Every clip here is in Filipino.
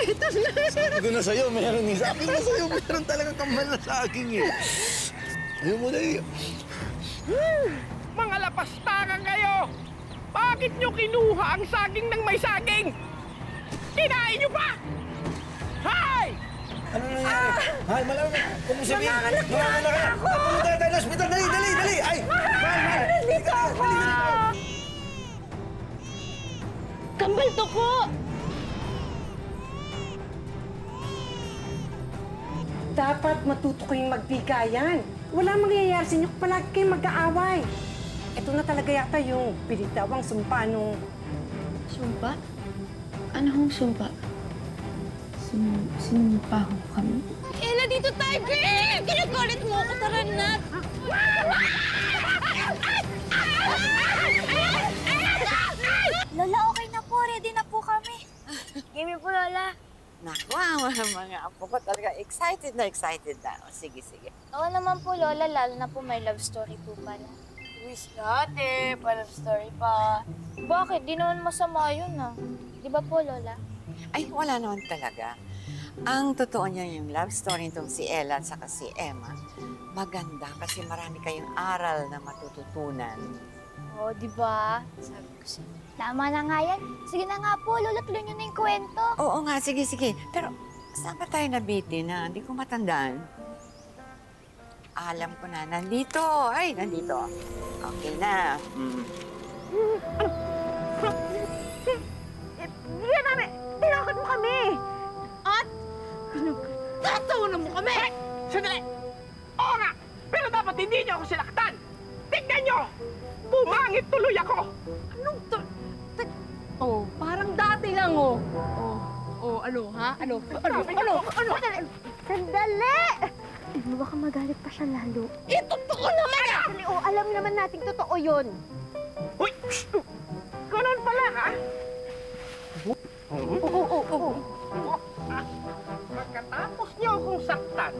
Ito na. Sabi ko na sa'yo, meron eh. Sabi ko na sa'yo, meron talaga kambal na saging eh. Ayaw mo na eh. Mga lapastangan kayo! Bakit nyo kinuha ang saging ng may saging? Kinain nyo pa! Hay! Ano nangyari? Mahal, malamang. Kung mo sabihin, malamang na ka. Pumunta tayo ng hospital. Dali, dali, dali. Ay! Mahal! Nandito ako! Kambal to ko! Dapat matuto kayong magbigayan. Wala mangyayari sa inyo kung palagi kayong mag-aaway. Ito na talaga yata yung pinitawang sumpa nung... Sumpa? Ano hong sumpa? Sinumpa ho kami. Ella, dito tayo, girl! Kinakulit mo ako, tara na! Lola, okay na po. Ready na po kami. Game po, Lola. Naku, ang mga apo ko talaga excited na. O, sige. Oo naman po, Lola. Lalo na po may love story po pala. Wish natin, pa-love story pa. Bakit? Di naman masama yun, ah. Di ba po, Lola? Ay, wala naman talaga. Ang totoo niya yung love story nitong si Ella at saka si Emma. Maganda kasi marami kayong aral na matututunan. Oo, di ba? Sabi ko siya. Tama na nga yan. Sige na nga po, Lola. Tuloy niyo na yung kwento. Oo nga, sige. Pero saan ba tayo nabitin na? Hindi ko matandaan. Alam ko na, nandito. Ay, nandito. Okay na. Yan namin! Tinakot mo kami! At pinagtatawanan mo kami! Sandali! Oo nga! Pero dapat hindi niyo ako sinaktan! Tignan niyo! Bumangit tuloy ako! Anong to? Oh, parang dati lang, oh. Oh, ano, ha? Ano? Sandali! Ano, baka magalit pa siya lalo. Totoo naman ah! Oo, alam naman nating totoo yun. Uy! Ganun pala, ha? Oo. Pagkatapos niyo akong saktan,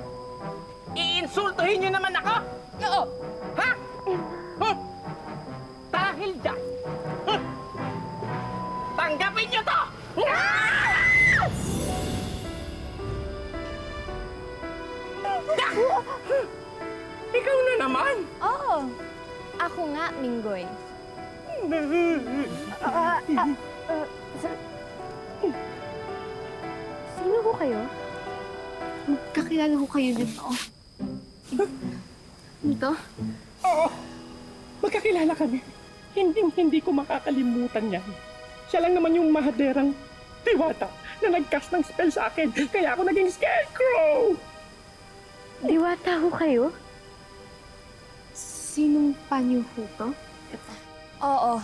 iinsultuhin niyo naman ako? Oo. Ha? Dahil dyan, tanggapin niyo to! Ikaw na naman! Oo. Ako nga, Minggoy. Sino ko kayo? Magkakilala ko kayo dito. Ito? Oo. Magkakilala kami. Hindi ko makakalimutan yan. Siya lang naman yung mahaderang diwata na nag-cast ng spell sa akin. Kaya ako naging scarecrow! Diwata ho kayo? Sinong panyo ho to? Ito. Oo.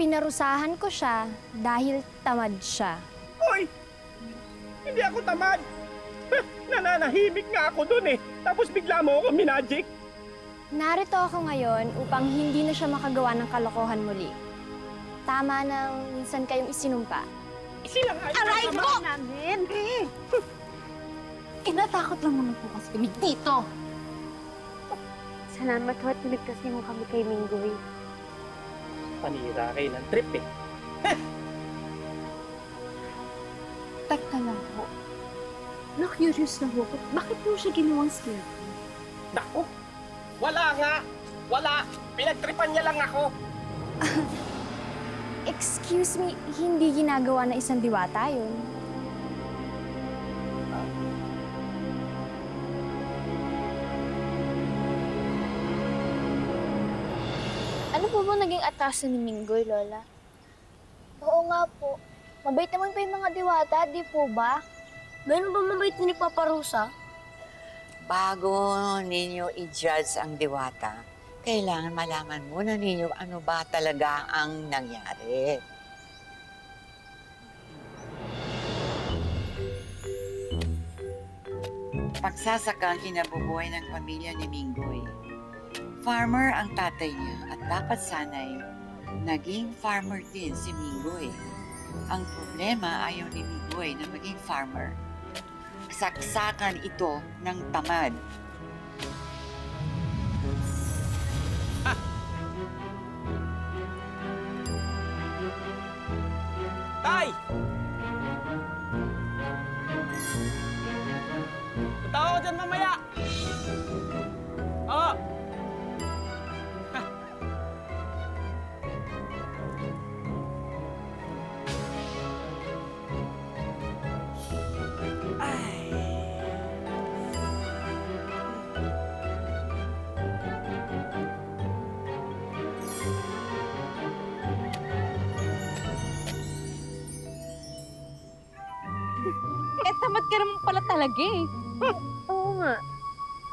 Pinarusahan ko siya dahil tamad siya. Hoy! Hindi ako tamad! Nananahimik nga ako dun eh. Tapos bigla mo ako minagic. Narito ako ngayon upang hindi na siya makagawa ng kalokohan muli. Tama nang minsan kayong isinumpa. Silang Aray ko! Namin! Inatakot lang naman po kasi kami dito. Salamat ho at pinagtas niyo kami kay Minggoy. Panira kayo ng trip eh. Teka lang po. Na-curious na ho ko. Bakit po siya ginawang scarecrow? Naku! Wala nga! Wala! Pinagtripan niya lang ako! Excuse me, hindi ginagawa na isang diwata yun. Ano po ba naging atraso ni Minggoy, Lola? Oo nga po. Mabait naman pa yung mga diwata, di po ba? Ganun ba mabait ni Papa Rosa? Bago ninyo i-judge ang diwata, kailangan malaman muna ninyo ano ba talaga ang nangyari. Pagsasaka ang kinabubuhay ng pamilya ni Minggoy. Farmer ang tatay niya at dapat sanay naging farmer din si Minggoy. Ang problema, ayaw ni Minggoy na maging farmer. Saksakan ito ng tamad. Tay! mamaya. Oh. Eh, tamad ka naman pala talaga eh. Oo nga.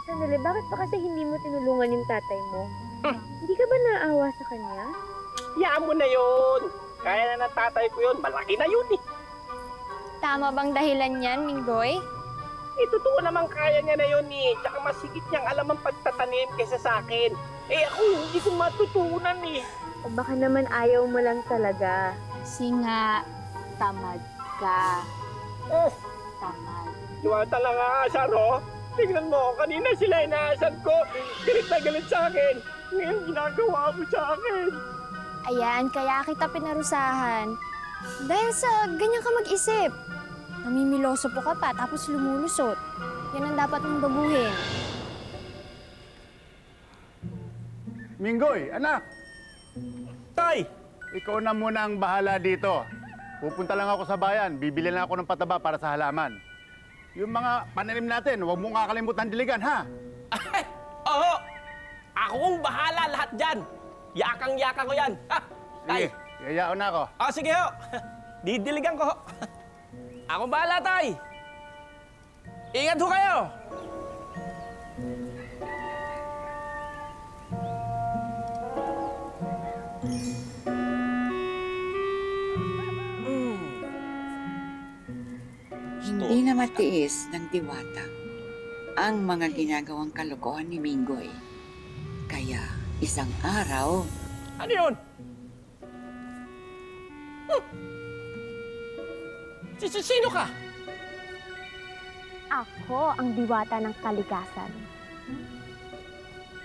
Sandali, bakit pa kasi hindi mo tinulungan yung tatay mo? Hindi ka ba naawa sa kanya? Yaan mo na yun. Kaya na ng tatay ko yun. Malaki na yun eh. Tama bang dahilan yan, Minggoy? Eh, totoo naman kaya niya na yun eh. Tsaka mas higit niyang alam ang pagtatanim kaysa sa akin. Eh ako, hindi ko matutunan eh. O baka naman ayaw mo lang talaga. Kasi nga, tamad ka. Oh, Tamad. Diwata lang aasar oh. Tingnan mo, kanina sila inaasar ko. Galit na galit sa akin. Ngayon ginagawa mo sa akin. Ayan, kaya kita pinarusahan. Dahil sa ganyan ka mag-isip. Namimiloso po ka pa, tapos lumulusot. Yan ang dapat mong baguhin. Minggoy, anak, Tay! ikaw na muna ang bahala dito. Pupunta lang ako sa bayan, bibili lang ako ng pataba para sa halaman. Yung mga pananim natin, huwag mong kakalimutan diligan, ha? Oo! Ako kong bahala lahat dyan. Yakang-yaka ko yan. Ha? Tay! Sige, yayaon na ako. Ah, sige ho. Didiligan ko ho. Ako bahala, Tay. Ingat ho kayo. Hindi na matiis ng Diwata ang mga ginagawang kalokohan ni Minggoy. Kaya isang araw, Ano yun? Sino ka? Ako ang diwata ng kalikasan.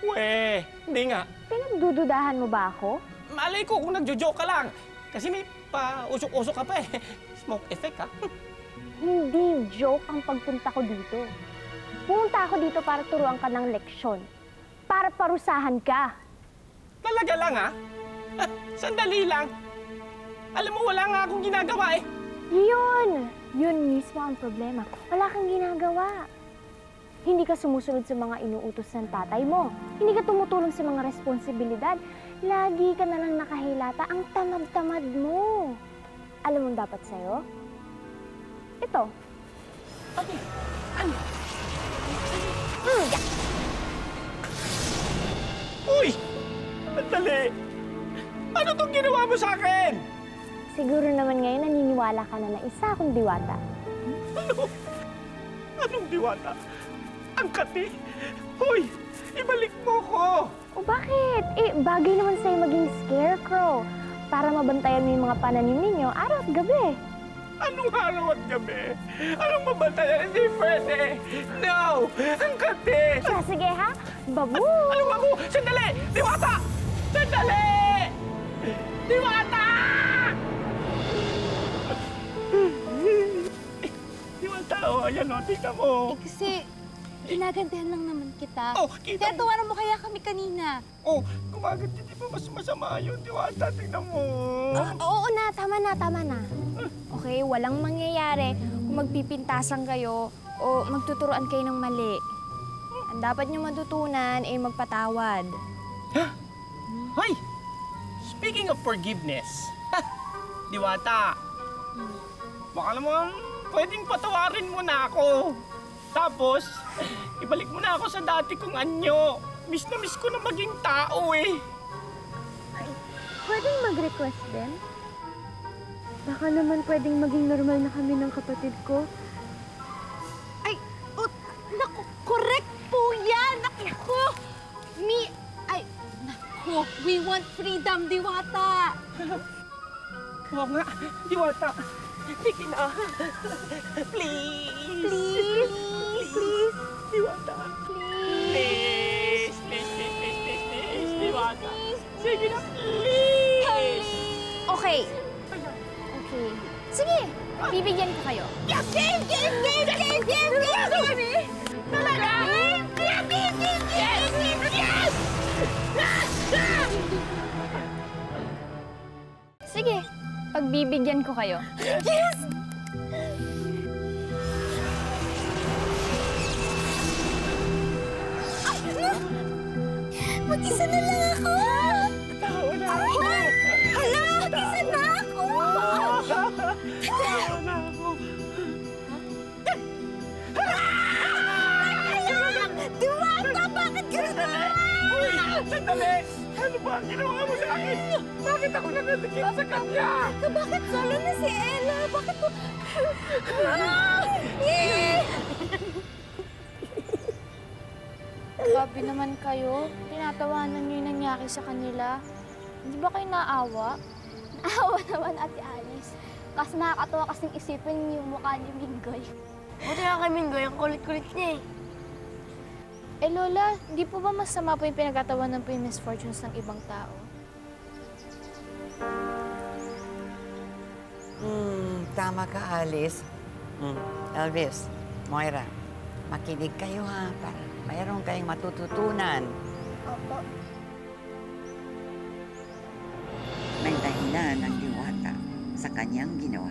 Weh, hindi nga. Pinagdududahan mo ba ako? Malay ko kung nagjo-joke ka lang. Kasi may pa-usok-usok ka pa eh. Smoke effect ha? Hindi joke ang pagpunta ko dito. Pumunta ako dito para turuan ka ng leksyon. Para parusahan ka. Talaga lang ha? Sandali lang. Alam mo, wala nga akong ginagawa eh. Yun mismo ang problema. Wala kang ginagawa. Hindi ka sumusunod sa mga inuutos ng tatay mo. Hindi ka tumutulong sa mga responsibilidad. Lagi ka na lang nakahilata. Ang tamad-tamad mo. Alam mo dapat sa'yo? Ito. Ano? Uy! Sandali! Ano tong ginawa mo sa akin? Siguro naman ngayon naniniwala ka na isa akong diwata. Ano? Anong diwata? Ang kati? Hoy! Ibalik mo ko! O bakit? Eh, bagay naman sa'yo maging scarecrow. Para mabantayan mo yung mga pananim ninyo araw at gabi. Anong araw at gabi? Anong mabantayan? Hindi pwede! No! Ang kati! Siya, sige ha? Babu! Ano ba mo? Sandali! Diwata! Sandali! Diwata! Diwata, oh, ayan o, tingnan mo. Kasi, ginagantihan lang naman kita. Oh, kita mo. Tinatawanan mo kaya kami kanina. Oh, kumagat di ba mas masama yun, Diwata? Tingnan mo. Oo na, tama na. Okay, walang mangyayari kung magpipintasan kayo o magtuturuan kayo ng mali. Ang dapat nyo matutunan ay magpatawad. Hoy! Speaking of forgiveness, Diwata, baka naman pwedeng patawarin mo na ako. Tapos, ibalik mo na ako sa dati kong anyo. Miss na miss ko na maging tao eh. Pwedeng mag-request din? Baka naman pwedeng maging normal na kami ng kapatid ko. Ay, oh, naku, correct po yan! Naku! Naku, we want freedom, Diwata! Oo nga, Diwata. Sige na. Please. Please. Diwata. Please. Diwata. Sige na, please. Okay. Sige, bibigyan ko kayo. Game! Talaga? Yes! Yes! Yes! Sige, pagbibigyan ko kayo. Yes! Mag-isa na lang ako! Tao na ako! Hala! Mag-isa na ako! Tao na ako! Diwata! Bakit gano'n? Uy! Sandali! Ano ba ang ginawa mo sa akin? Bakit ako nanadikit sa kanya? Bakit solo na si Ella? Bakit po... Yeah! Grabe naman kayo. Tinatawanan niyo yung nangyari sa kanila. Hindi ba kayo naawa? Naawa naman, Ate Alice. Kasi nakakatawa kasing isipin yung mukha ni Minggoy. Buti nga kay Minggoy, ang kulit-kulit niya eh. Eh Lola, hindi po ba masama po yung pinagtatawanan po yung misfortunes ng ibang tao? Tama ka, Alice. Elvis, Moira, makinig kayo ha, para mayroon kayong matututunan. Opo. May dahilan ng Diwata sa kanyang ginawa.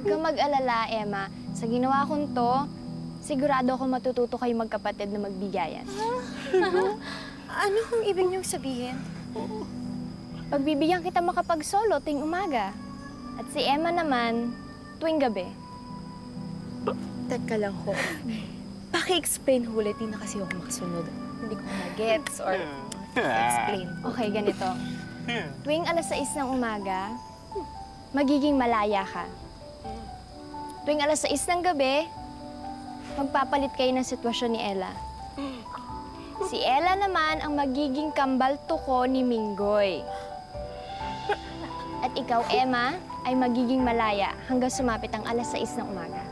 Huwag kang mag-alala, Emma. Sa ginawa kong to, sigurado ako matututo kayo magkapatid na magbigayan. Ano kung ibig niyong sabihin? Pagbibigyan kita makapag-solo tuwing umaga. At si Emma naman, tuwing gabi. Teka lang ho. Paki-explain ho ulit, di na kasi ako makasunod. Hindi ko ma-gets or explain. Okay, ganito. Tuwing 6:00 ng umaga, magiging malaya ka. Tuwing 6:00 ng gabi, magpapalit kayo ng sitwasyon ni Ella. Si Ella naman ang magiging kambal tuko ni Minggoy. At ikaw, Emma, ay magiging malaya hanggang sumapit ang 6:00 ng umaga.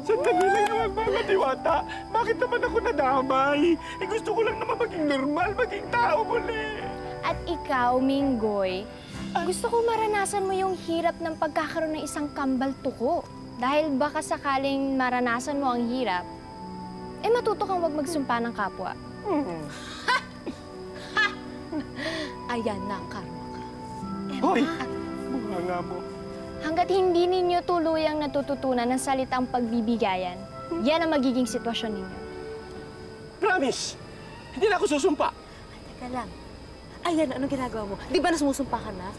Sandali lang naman, mga Diwata. Bakit naman ako nadamay? Eh, gusto ko lang naman maging normal, maging tao muli. At ikaw, Minggoy, gusto ko maranasan mo yung hirap ng pagkakaroon ng isang kambal tuko. Dahil baka sakaling maranasan mo ang hirap, eh matuto kang wag magsumpa ng kapwa. Ayan na ang karma ka. Hoy! Bunga nga mo. Hanggat hindi ninyo tuluyang natututunan ng salitang pagbibigayan, yan ang magiging sitwasyon ninyo. Promise! Hindi na ako susumpa. Teka lang. Ayan, anong ginagawa mo? Di ba nasusumpa ka na?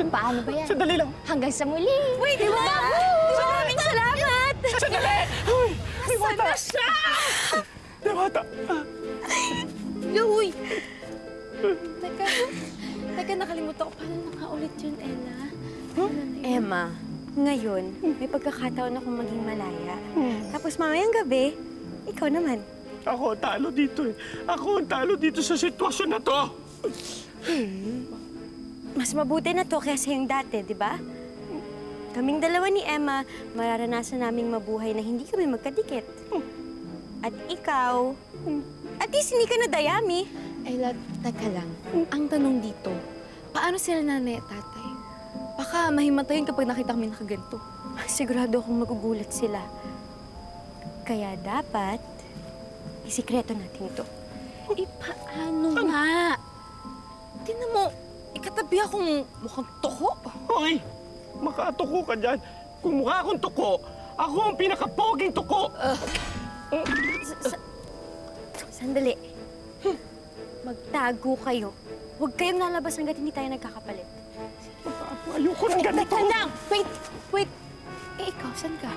Paano ba yan? Sandali lang. Hanggang sa muli! Wait, di ba? Maraming salamat! Sandali! Hoy! Diwata! Sana siya! Diwata! Uy! Teka, nakalimutan ko. Paano nakaulit yun, Ella? Emma, ngayon, may pagkakataon akong maging malaya. Tapos mamayang gabi, ikaw naman. Ako ang talo dito eh. Ako ang talo dito sa sitwasyon na to. Mas mabuti na to kaysa yung dati, di ba? Kaming dalawa ni Emma, mararanasan naming mabuhay na hindi kami magkadikit. At ikaw, at least hindi ka na dayami. Ella, teka lang. Ang tanong dito, paano sila nanay at tatay? Baka mahimatayin kapag nakita kami nakaganto. Sigurado akong magugulat sila. Kaya dapat, isikreto natin ito. Eh, paano nga? Tingnan mo, ikatabi akong mukhang toko. Hoy! Makatuko ka dyan. Kung mukha akong tuko, ako ang pinakapoging tuko. Sandali. Magtago kayo. Huwag kayong lalabas hanggat hindi tayo nagkakapalit. Ayoko ng ganito. Teka lang! Wait! Eh, ikaw, saan ka?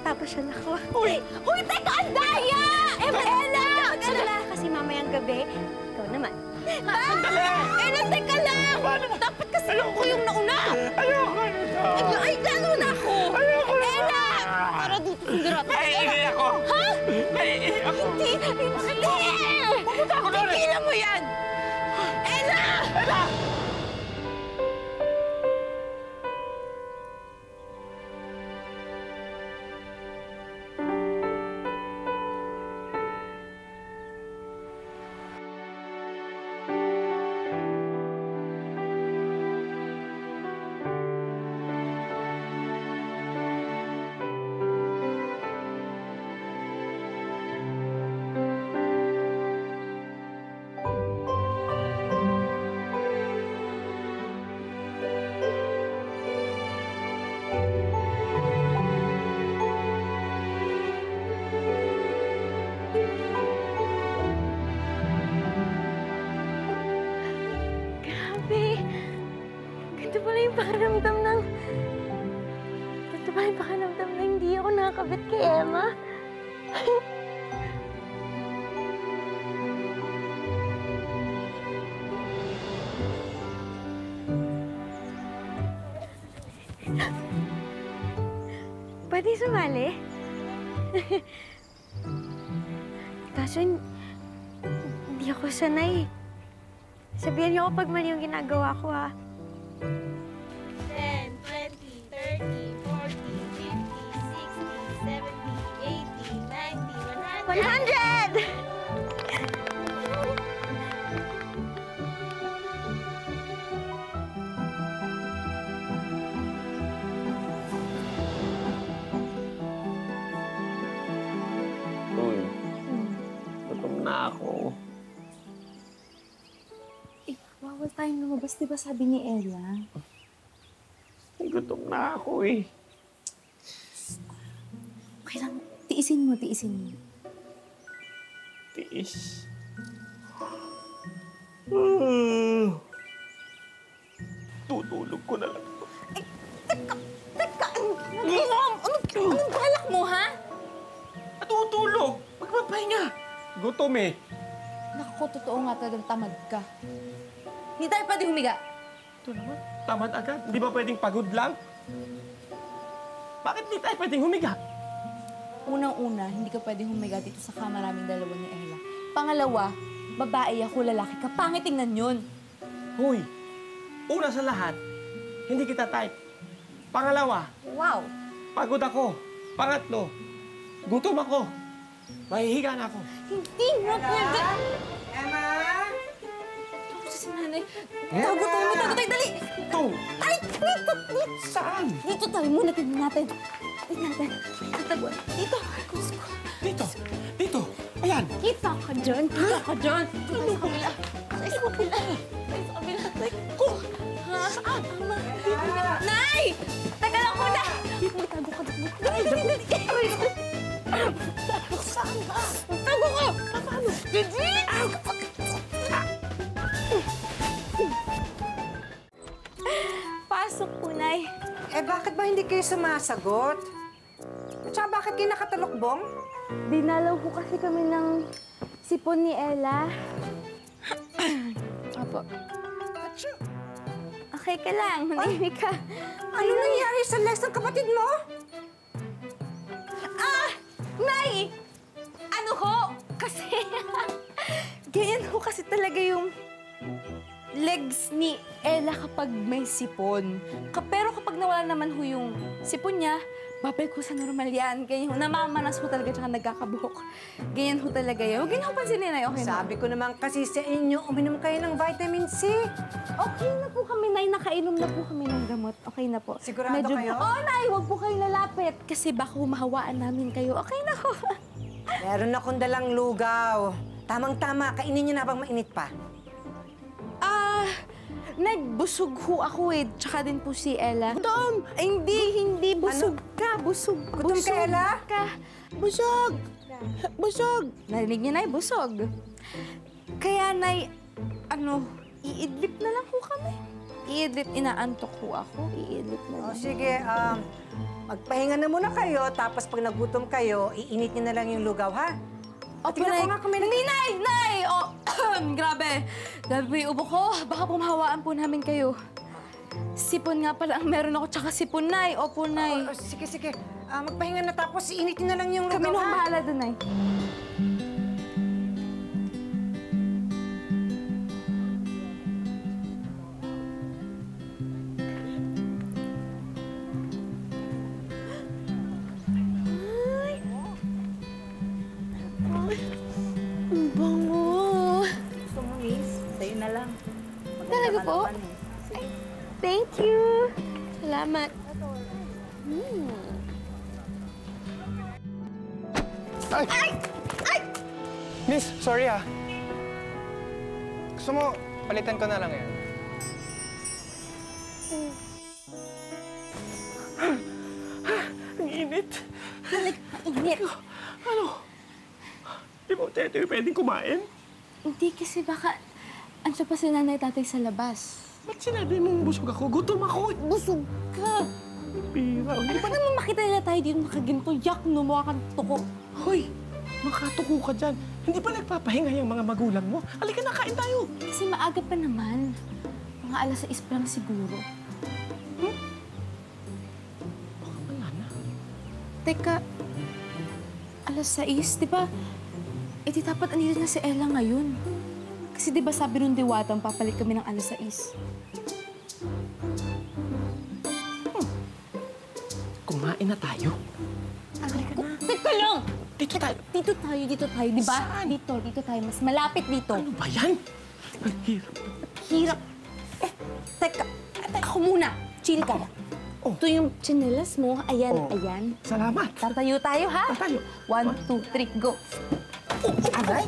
Papasyal ako. Uy! Hoy, teka! Ang daya! Ella! Mag-alala kasi mamayang gabi, ikaw naman. Sandali! Ella, teka lang! Dapat kasi ako yung nauna! Ayoko na siya. Ay, lalo na ako! Ayoko na. Ella! Para dito sindirat. Naiingi ako. Ha? Naiingi ako. Hindi! Pupunta ako doon. Tigilan mo yan! Ella! Ella! Ito pala yung pakiramdam ng... Ito pala yung pakiramdam na hindi ako nakakabit kay Emma. Pwede sumali? Kaso, hindi ako sanay. Sabihan niyo ako pag mali yung ginagawa ko, ha? 10, 20, 30, 40, 50, 60, 70, 80, 90, 100! 100! Uy, gutom na ako. Bawal tayong lumabas, di ba sabi ni Ella? Ay, gutom na ako eh. Okay lang, tiisin mo, tiisin mo. Tiis. Tutulog ko na lang. Teka, anong balak mo, ha? Tutulog! Magpapahinga! Gutom eh. Naku, totoo nga talagang tamad ka. Hindi tayo pwede humiga. Ito naman, tamad agad. Hindi ba pwedeng pagod lang? Bakit hindi tayo pwedeng humiga? Unang-una, hindi ka pwede humiga dito sa kama naming dalawa ni Ella. Pangalawa, babae ako, lalaki ka. Pangit tingnan yun. Hoy, una sa lahat, hindi kita type. Pangalawa, Wow. pagod ako. Pangatlo, gutom ako. Mahihiga na ako. Hindi nga pwede. Emma? Ako si nanay. Tago tayo, may tago tayo, dali! Ito! Ay! Dito! Saan? Dito tayo muna, tignan natin. Tignan natin. Tatago. Dito. Diyos ko. Dito! Dito! Ayan! Kita ka dyan. Kita ka dyan. Ano ba? Sa isa kabila. Sa isa kabila. Ko! Ha? Saan? Ama. Dito na. Nay! Teka lang muna. May tago ka dito. Dali, dali, dali. Aray ko. Saan ka? Tago ka! Paano? Didi! Pasok po, Nay. Eh, bakit ba hindi kayo sumasagot? At saka bakit kayo nakatalokbong? Dinalaw po kasi kami ng sipon ni Ella. Apo. Okay ka lang, manahimik ka. Ano nangyari sa legs ng kapatid mo? Nay! Ano ho? Kasi, ganyan ho kasi talaga yung legs ni Ella kapag may sipon. Pero kapag nawala naman ho yung sipon niya, babalik ko sa normal yan. Ganyan ho, namamanas ho talaga tsaka nagkakabuhok. Ganyan ho talaga yan. Huwag niyo ho pansinin, Nay. Okay na. Sabi ko naman kasi sa inyo, uminom kayo ng vitamin C. Okay na po kami, Nay. Nakainom na po kami ng gamot. Okay na po. Sigurado kayo? Oo, Nay. Huwag po kayong lalapit. Kasi baka humahawaan namin kayo. Okay na ho. Meron akong dalang lugaw. Tamang-tama, kainin niyo na habang mainit pa. Nagbusog ho ako eh. Tsaka din po si Ella. Gutom! Hindi. Busog ka. Busog. Gutom ka, Ella? Busog! Busog! Narinig niyo, Nay? Busog. Kaya, Nay, iidlip na lang ho kami. Iidlip. Inaantok ho ako. Iidlip na O lang. sige, magpahinga na muna kayo, tapos pag nagutom kayo, iinit niyo na lang yung lugaw, ha? Tingnan ko nga kung may... Hindi, Nay! Oh, grabe. Grabe po yung ubo ko. Baka pumahawaan po namin kayo. Sipon nga pala ang meron ako, tsaka sipon, Nay. Opo, Nay. Sige. Magpahinga na tapos iinit niyo na lang yung lugaw, Kami nung ha? bahala doon, Nay. Ang bango. Gusto mo, miss? Sa'yo na lang. Talaga po? Ay, thank you. Salamat. Miss, sorry ah. Gusto mo, palitan ko na lang yan. Ang init. Init. Ano? Di ba tayo pwedeng kumain? Hindi kasi baka... Andiyan pa si nanay tatay sa labas. Ba't sinabi mong busog ako? Gutom ako. Busog ka. Pira. Ano ba naman makita nila tayo dito nakaginto? Yak, no? Mukha kang tuko. Hoy, makatuko ka dyan. Hindi pa nagpapahinga yung mga magulang mo. Halika na, kain tayo. Kasi maaga pa naman. Mga alas 6 pa lang siguro. Wala na. Teka, alas 6, di ba? Eh, di dapat andito na si Ella ngayon. Kasi di ba sabi nung Diwatang papalit kami ng alas 6? Kumain na tayo. Halika na. Teka lang! Dito tayo. Dito tayo, di ba? Saan? Dito tayo. Mas malapit dito. Ano ba yan? Ang hirap. Hirap. Teka, ako muna. Chill ka. Oh. Ito yung tsinelas mo. Ayan, Oh. ayan. Salamat. Tatayo tayo, ha? Tatayo. 1, 2, 3, go. Aray?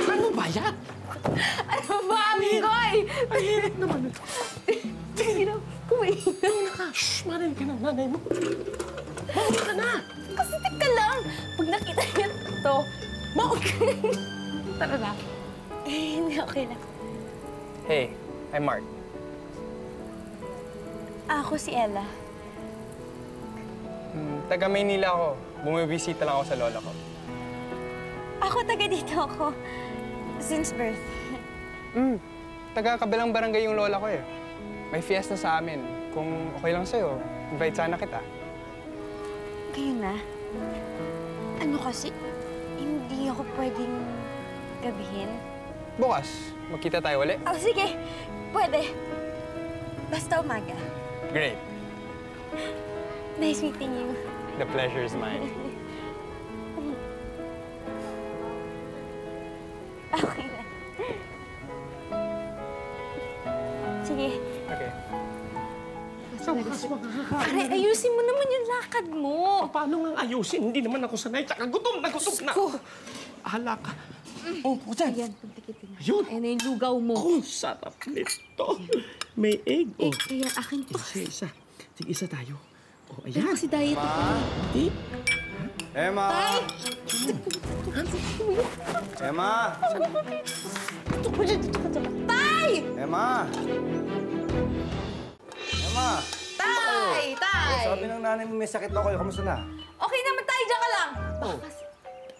Ano ba yan? Ano ba, amigoy? Ang hirap naman. Sige na, kumain na. Ka. Shh, marinig ka ng nanay mo. Mauna ka na. Kasi teka lang. Pag nakita niya ito, okay. Tara na. Eh, hindi okay lang. Hey, I'm Mark. Ako si Ella. Taga Maynila ako. Bumibisita lang ako sa lola ko. Ako taga dito ako. Since birth. Taga kabilang barangay yung lola ko eh. May fiesta sa amin. Kung okay lang sa'yo, invite sana kita. Kayo na. Ano kasi, hindi ako pwedeng gabihin. Bukas, magkita tayo ulit. Oh, sige. Pwede. Basta umaga. Great. Nice meeting you. The pleasure is mine. Okay na. Sige. Okay. Sa wakas makakakain. Pare, ayusin mo naman yung lakad mo. Paano nga ayusin? Hindi naman ako sanay. Tsaka gutom na gutom na. Ahala ka. Oh, Kusan. Ayan, pagtikitin na. Ayun. Ayan na yung lugaw mo. Oh, sarap nito. May egg. Oh. Ayan, akin to. Isa. Sige, isa tayo. Oh, Pero ayan. kasi diet ako. Hindi. Emma! Emma! Tay! Emma! Emma! Tay! Tay! Sabi ng nanay mo may sakit daw kayo. Kamusta na? Okay naman tayo, dyan ka lang.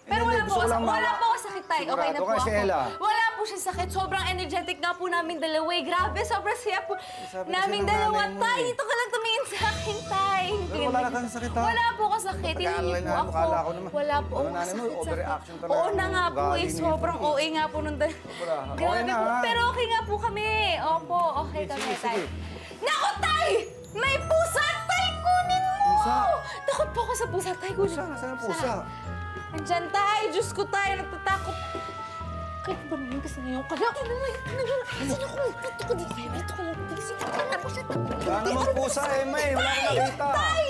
Pero wala po, wala po ako sakit, Tay. Okay na po Sigurado ka, ako. si Ella. Wala po siya sakit. Sobrang energetic nga po namin dalawa. Eh. Grabe, sobrang saya po Sabi namin kasi ng dalawa. nanay mo Tay, eh. dito ka lang tumingin sa akin, Tay. Hindi Pero wala kang sakit, ha? Wala po ako sakit. Hindi Pagkaalala niyo po na, ako. akala ko naman. Wala po Pero ako nanay mo, sakit. overreaction talaga. Oo na nga po eh. Ugali niyo Sobrang po. OA nga po nung Wala. Okay Grabe na, po. ha? Pero okay nga po kami. Opo, okay kami, Sige, Tay. sige. Naku, Tay! May pusa, Tay! Kunin mo! Pusa? Takot po ako sa pusa, Tay. Kunin Pusa? mo. Nasaan ang pusa? Andyan, Tay! Diyos ko, Tay! Natatakot. Kahit ba naman kasi ngayon ka lang? Kasi ako, dito ko dito. Dito ko lang. Kasi ka na po siya. Wala namang pusa, Emma eh. Wala kang nakita. Tay!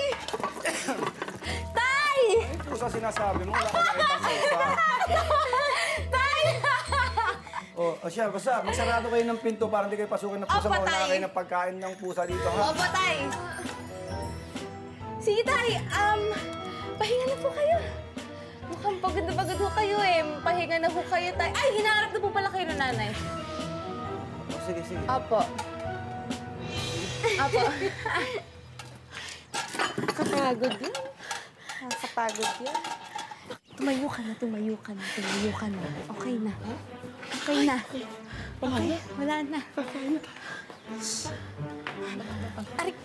Tay! Yung pusa sinasabi mo, wala kang nakita pusa. Tay! O siya, basta magsarado kayo ng pinto para hindi kayo pasukin ng pusa. Opo, Mauna Tay. kayo ng pagkain ng pusa dito, ha? Opo, Tay! Sige, Tay. Pahinga na po kayo. Mukhang pagod na pagod ho kayo eh. Pahinga na po kayo, Tay. Ay, hinaharap na po pala kayo ng nanay. Sige, sige. Opo. Opo. Nakakapagod yun. Nakakapagod yun. Tumayo ka na, tumayo ka na, tumayo ka na. Okay na. Okay na. Okay, wala na. Arik,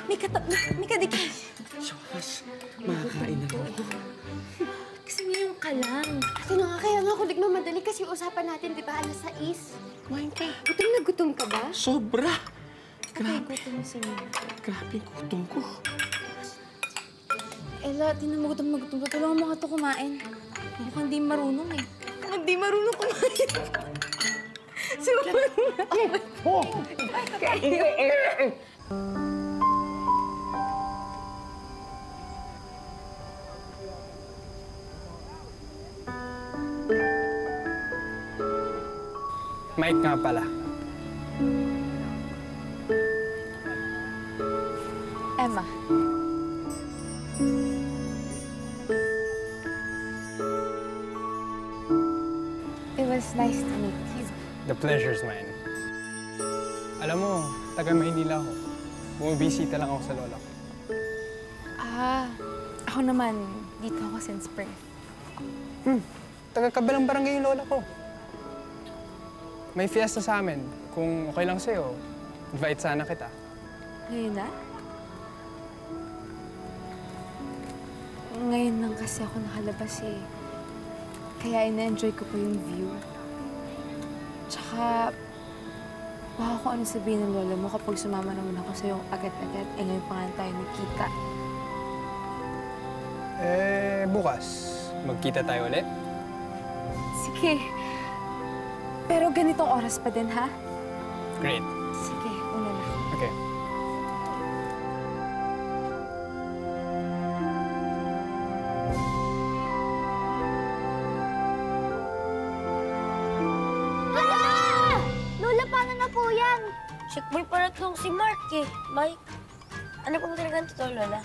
may kadikit. Sa wakas, makakain na ako. Kasi ngayon ka lang. Ate na nga, kaya nga ako nagmamadali kasi usapan natin, di ba, alas 6? Kumain ka. Gutom na gutom ka ba? Sobra. Okay, gutom si Mia. Grabe yung gutom ko. Ella, tinan mo gutom na gutom. Tulungan mo nga ito kumain. Mukhang di marunong eh. Mukhang di marunong kumain. Oh! Mike nga pala. Emma. It was nice to meet you. The pleasure's mine. Alam mo, taga Maynila ako. Bumibisita lang ako sa lola ko. Ako naman, dito ako since birth. Taga kabilang barangay yung lola ko. May fiesta sa amin. Kung okay lang sa'yo, invite sana kita. Ngayon na? Ngayon lang kasi ako nakalabas eh. Kaya ina-enjoy ko pa yung view. Tsaka, baka kung ano sabihin ng lola mo kapag sumama naman ako sa'yo agad-agad, eh ngayon pa nga tayo nagkita. Bukas, magkita tayo ulit? Sige. Pero ganitong oras pa din, ha? Great. Sige, una na. Okay. Lola, paano na po yan? Shakeboy para itong si Mark eh. Mike, ano pong talagang totoo, Lola?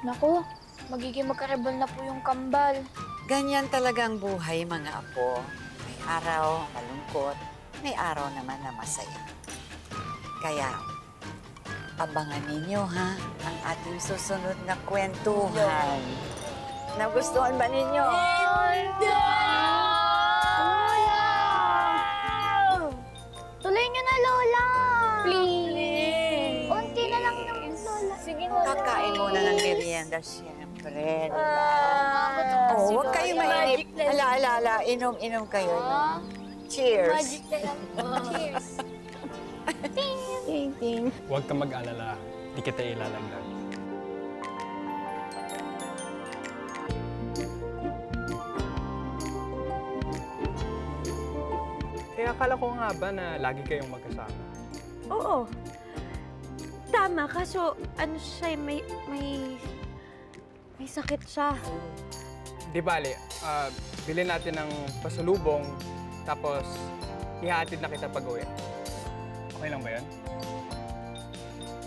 Naku, magiging magkaribal na po yung kambal. Ganyan talaga ang buhay, mga apo. May araw, malungkot. May araw naman na masaya. Kaya, abangan ninyo, ha? Ang ating susunod na kwentuhan. Nagustuhan ba ninyo? Tuloy niyo na, Lola! Please! Unti na lang naman, Lola. Sige, Lola. Kakain muna ng merienda, siyempre. Oh, huwag kayo mainip. Ala, inom kayo. Cheers! Magic na lang po. Cheers! Ting! Huwag kang mag-alala. Di kita ilalaglag. Akala ko nga ba na lagi kayong magkasama? Oo. Tama, kaso ano siya, may sakit siya. Di bale, bilhin natin ng pasalubong, tapos ihatid na kita pag-uwi. Okay lang ba yun?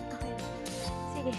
Okay. Sige.